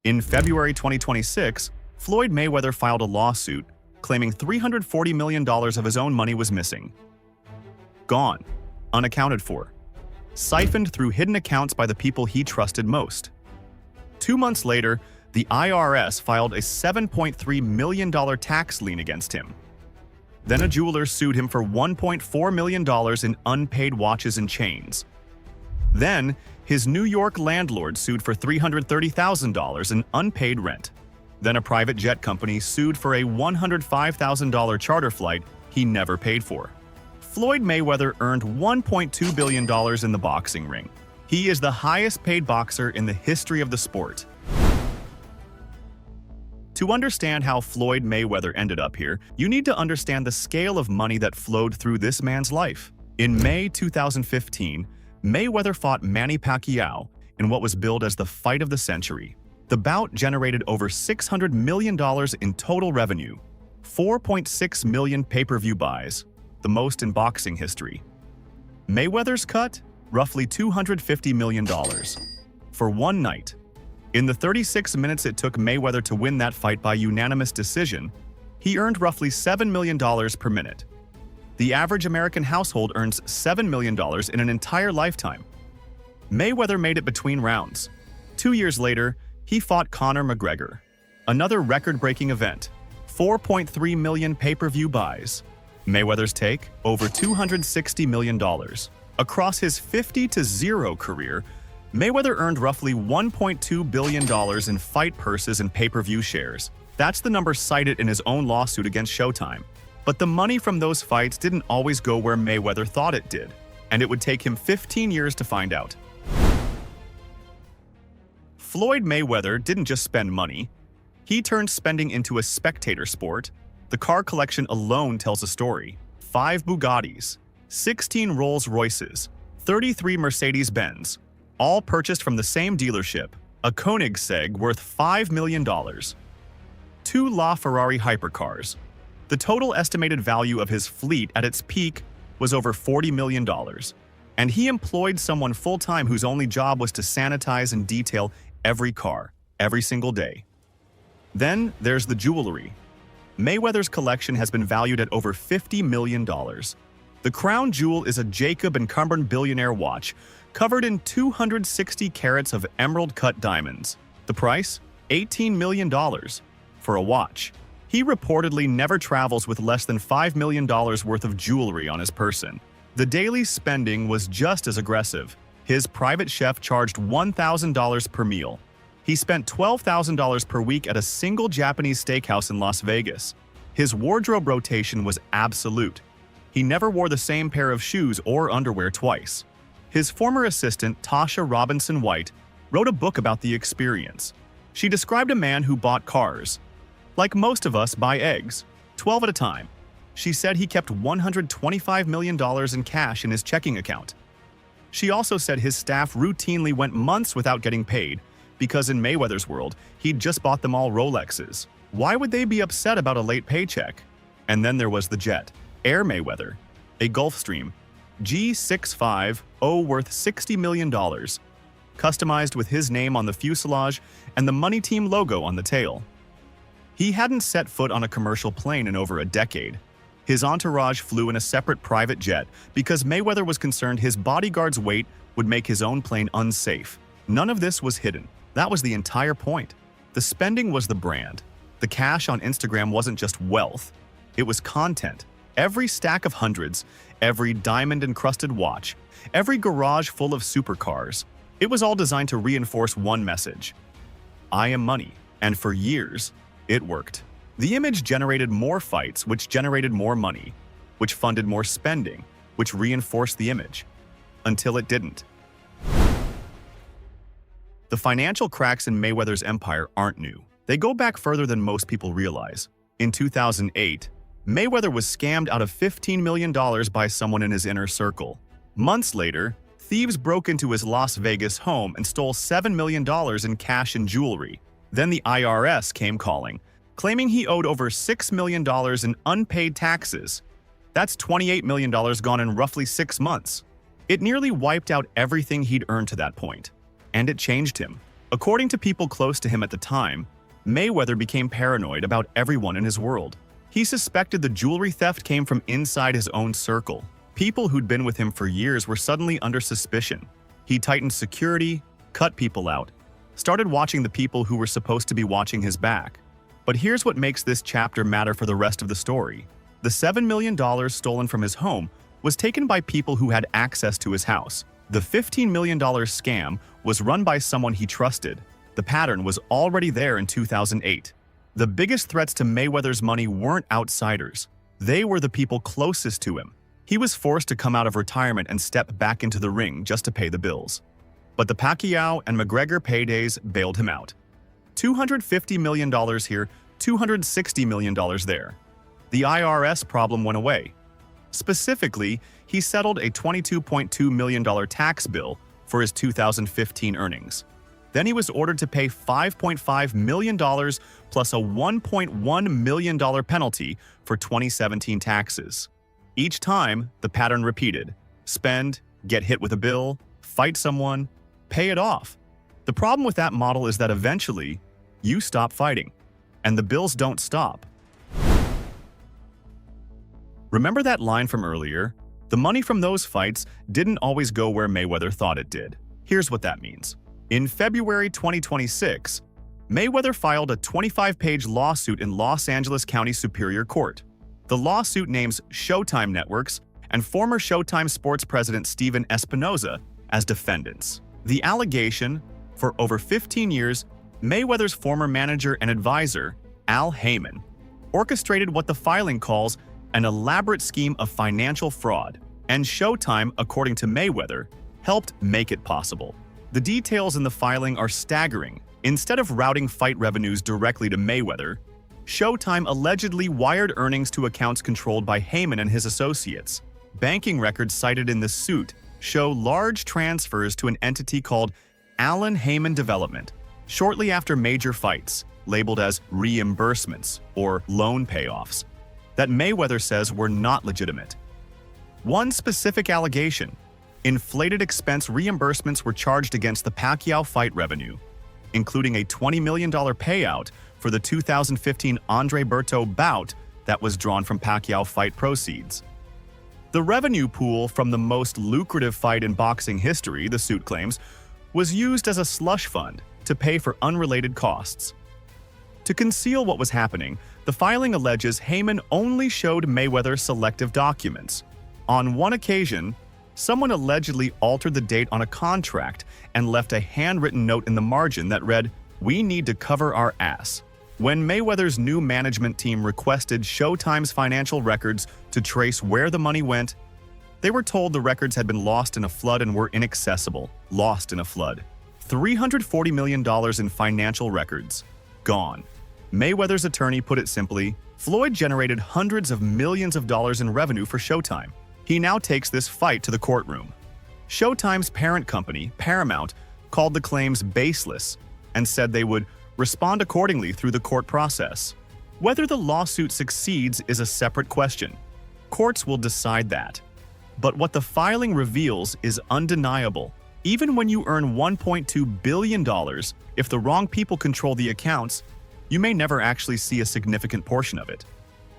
In February 2026, Floyd Mayweather filed a lawsuit claiming $340 million of his own money was missing. Gone, unaccounted for, siphoned through hidden accounts by the people he trusted most. 2 months later, the IRS filed a $7.3 million tax lien against him. Then a jeweler sued him for $1.4 million in unpaid watches and chains. Then, his New York landlord sued for $330,000 in unpaid rent. Then a private jet company sued for a $105,000 charter flight he never paid for. Floyd Mayweather earned $1.2 billion in the boxing ring. He is the highest-paid boxer in the history of the sport. To understand how Floyd Mayweather ended up here, you need to understand the scale of money that flowed through this man's life. In May 2015, Mayweather fought Manny Pacquiao in what was billed as the fight of the century. The bout generated over $600 million in total revenue, 4.6 million pay-per-view buys, the most in boxing history. Mayweather's cut? Roughly $250 million. For one night. In the 36 minutes it took Mayweather to win that fight by unanimous decision, he earned roughly $7 million per minute. The average American household earns $7 million in an entire lifetime. Mayweather made it between rounds. 2 years later, he fought Conor McGregor. Another record-breaking event, 4.3 million pay-per-view buys. Mayweather's take? Over $260 million. Across his 50-0 career, Mayweather earned roughly $1.2 billion in fight purses and pay-per-view shares. That's the number cited in his own lawsuit against Showtime. But the money from those fights didn't always go where Mayweather thought it did, and it would take him 15 years to find out. Floyd Mayweather didn't just spend money. He turned spending into a spectator sport. The car collection alone tells a story. 5 Bugattis, 16 Rolls-Royces, 33 Mercedes-Benz, all purchased from the same dealership, a Koenigsegg worth $5 million. 2 LaFerrari hypercars. The total estimated value of his fleet at its peak was over $40 million. And he employed someone full-time whose only job was to sanitize and detail every car, every single day. Then there's the jewelry. Mayweather's collection has been valued at over $50 million. The crown jewel is a Jacob & Cumberland Billionaire Watch, covered in 260 carats of emerald-cut diamonds. The price? $18 million for a watch. He reportedly never travels with less than $5 million worth of jewelry on his person. The daily spending was just as aggressive. His private chef charged $1,000 per meal. He spent $12,000 per week at a single Japanese steakhouse in Las Vegas. His wardrobe rotation was absolute. He never wore the same pair of shoes or underwear twice. His former assistant, Tasha Robinson White, wrote a book about the experience. She described a man who bought cars. Like most of us buy eggs, 12 at a time. She said he kept $125 million in cash in his checking account. She also said his staff routinely went months without getting paid because in Mayweather's world, he'd just bought them all Rolexes. Why would they be upset about a late paycheck? And then there was the jet, Air Mayweather, a Gulfstream G650 worth $60 million, customized with his name on the fuselage and the Money Team logo on the tail. He hadn't set foot on a commercial plane in over a decade. His entourage flew in a separate private jet because Mayweather was concerned his bodyguard's weight would make his own plane unsafe. None of this was hidden. That was the entire point. The spending was the brand. The cash on Instagram wasn't just wealth. It was content. Every stack of hundreds, every diamond-encrusted watch, every garage full of supercars. It was all designed to reinforce one message. I am money. And for years, it worked. The image generated more fights, which generated more money, which funded more spending, which reinforced the image. Until it didn't. The financial cracks in Mayweather's empire aren't new. They go back further than most people realize. In 2008, Mayweather was scammed out of $15 million by someone in his inner circle. Months later, thieves broke into his Las Vegas home and stole $7 million in cash and jewelry. Then the IRS came calling, claiming he owed over $6 million in unpaid taxes. That's $28 million gone in roughly 6 months. It nearly wiped out everything he'd earned to that point. And it changed him. According to people close to him at the time, Mayweather became paranoid about everyone in his world. He suspected the jewelry theft came from inside his own circle. People who'd been with him for years were suddenly under suspicion. He tightened security, cut people out, started watching the people who were supposed to be watching his back. But here's what makes this chapter matter for the rest of the story. The $7 million stolen from his home was taken by people who had access to his house. The $15 million scam was run by someone he trusted. The pattern was already there in 2008. The biggest threats to Mayweather's money weren't outsiders. They were the people closest to him. He was forced to come out of retirement and step back into the ring just to pay the bills. But the Pacquiao and McGregor paydays bailed him out. $250 million here, $260 million there. The IRS problem went away. Specifically, he settled a $22.2 million tax bill for his 2015 earnings. Then he was ordered to pay $5.5 million plus a $1.1 million penalty for 2017 taxes. Each time, the pattern repeated. Spend, get hit with a bill, fight someone, pay it off. The problem with that model is that eventually, you stop fighting, and the bills don't stop. Remember that line from earlier? The money from those fights didn't always go where Mayweather thought it did. Here's what that means. In February 2026, Mayweather filed a 25-page lawsuit in Los Angeles County Superior Court. The lawsuit names Showtime Networks and former Showtime sports president Stephen Espinoza as defendants. The allegation: for over 15 years, Mayweather's former manager and advisor, Al Haymon, orchestrated what the filing calls an elaborate scheme of financial fraud, and Showtime, according to Mayweather, helped make it possible. The details in the filing are staggering. Instead of routing fight revenues directly to Mayweather, Showtime allegedly wired earnings to accounts controlled by Haymon and his associates. Banking records cited in the suit show large transfers to an entity called Allen Haymon Development shortly after major fights, labeled as reimbursements or loan payoffs, that Mayweather says were not legitimate. One specific allegation: inflated expense reimbursements were charged against the Pacquiao fight revenue, including a $20 million payout for the 2015 Andre Berto bout that was drawn from Pacquiao fight proceeds. The revenue pool from the most lucrative fight in boxing history, the suit claims, was used as a slush fund to pay for unrelated costs. To conceal what was happening, the filing alleges Haymon only showed Mayweather selective documents. On one occasion, someone allegedly altered the date on a contract and left a handwritten note in the margin that read, "We need to cover our ass." When Mayweather's new management team requested Showtime's financial records to trace where the money went, they were told the records had been lost in a flood and were inaccessible. Lost in a flood. $340 million in financial records. Gone. Mayweather's attorney put it simply: Floyd generated hundreds of millions of dollars in revenue for Showtime. He now takes this fight to the courtroom. Showtime's parent company, Paramount, called the claims baseless and said they would respond accordingly through the court process. Whether the lawsuit succeeds is a separate question. Courts will decide that. But what the filing reveals is undeniable. Even when you earn $1.2 billion, if the wrong people control the accounts, you may never actually see a significant portion of it.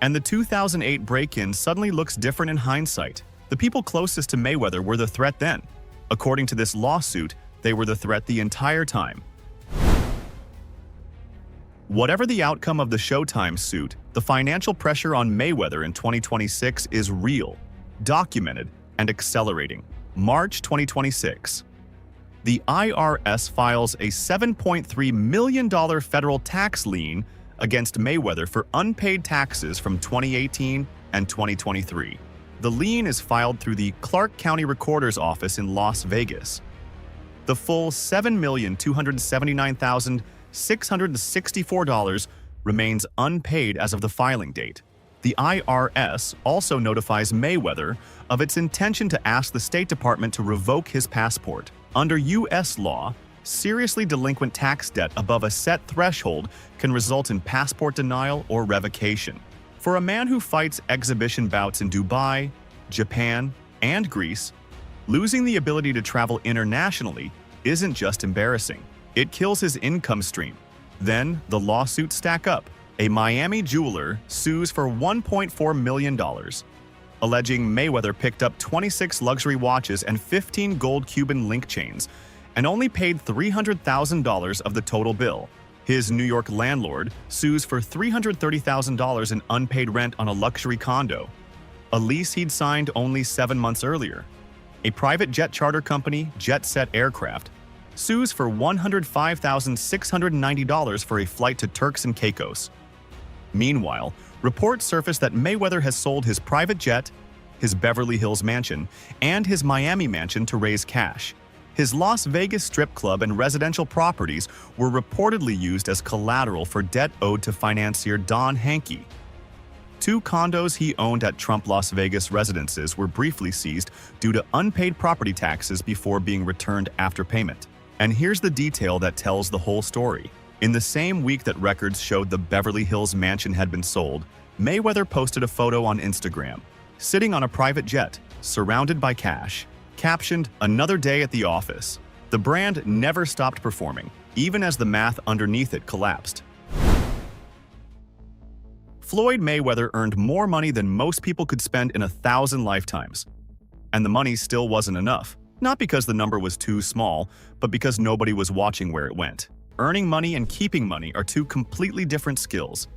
And the 2008 break-in suddenly looks different in hindsight. The people closest to Mayweather were the threat then. According to this lawsuit, they were the threat the entire time. Whatever the outcome of the Showtime suit, the financial pressure on Mayweather in 2026 is real, documented, and accelerating. March 2026. The IRS files a $7.3 million federal tax lien against Mayweather for unpaid taxes from 2018 and 2023. The lien is filed through the Clark County Recorder's Office in Las Vegas. The full $7,279,664 remains unpaid as of the filing date. The IRS also notifies Mayweather of its intention to ask the State Department to revoke his passport. Under U.S. law, seriously delinquent tax debt above a set threshold can result in passport denial or revocation. For a man who fights exhibition bouts in Dubai, Japan, and Greece, losing the ability to travel internationally isn't just embarrassing. It kills his income stream. Then the lawsuits stack up. A Miami jeweler sues for $1.4 million, alleging Mayweather picked up 26 luxury watches and 15 gold Cuban link chains and only paid $300,000 of the total bill. His New York landlord sues for $330,000 in unpaid rent on a luxury condo, a lease he'd signed only 7 months earlier. A private jet charter company, Jet Set Aircraft, sues for $105,690 for a flight to Turks and Caicos. Meanwhile, reports surface that Mayweather has sold his private jet, his Beverly Hills mansion, and his Miami mansion to raise cash. His Las Vegas strip club and residential properties were reportedly used as collateral for debt owed to financier Don Hankey. 2 condos he owned at Trump Las Vegas residences were briefly seized due to unpaid property taxes before being returned after payment. And here's the detail that tells the whole story. In the same week that records showed the Beverly Hills mansion had been sold, Mayweather posted a photo on Instagram, sitting on a private jet, surrounded by cash, captioned, "Another day at the office." The brand never stopped performing, even as the math underneath it collapsed. Floyd Mayweather earned more money than most people could spend in 1,000 lifetimes. And the money still wasn't enough. Not because the number was too small, but because nobody was watching where it went. Earning money and keeping money are 2 completely different skills,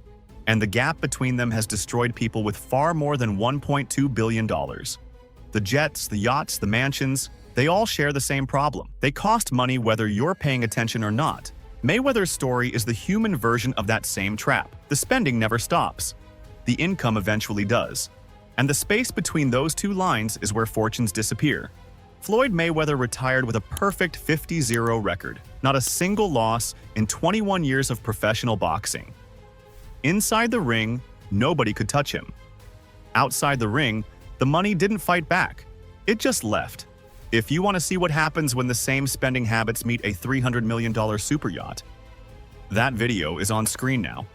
and the gap between them has destroyed people with far more than $1.2 billion. The jets, the yachts, the mansions, they all share the same problem. They cost money whether you're paying attention or not. Mayweather's story is the human version of that same trap. The spending never stops. The income eventually does. And the space between those 2 lines is where fortunes disappear. Floyd Mayweather retired with a perfect 50-0 record, not a single loss in 21 years of professional boxing. Inside the ring, nobody could touch him. Outside the ring, the money didn't fight back. It just left. If you want to see what happens when the same spending habits meet a $300 million super yacht, that video is on screen now.